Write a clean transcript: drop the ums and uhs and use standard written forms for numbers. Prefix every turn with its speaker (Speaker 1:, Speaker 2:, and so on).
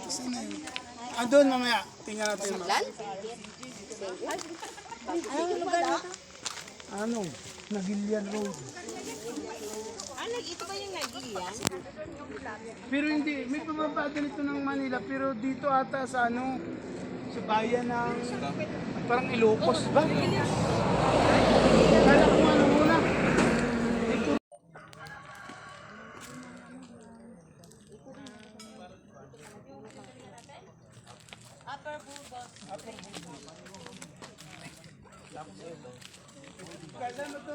Speaker 1: Saan na yun? Doon mamaya. Tingnan natin.
Speaker 2: Anong lugar na ito?
Speaker 1: Ano? Nagilian Road.
Speaker 2: Ito ba yung Nagilian?
Speaker 1: Pero hindi, may pababa dito ng Manila, pero dito ata sa ano, sa bayan ng parang Ilocos ba? Kala ko ano muna.
Speaker 2: Upper Bulbos.
Speaker 1: Kala mo to.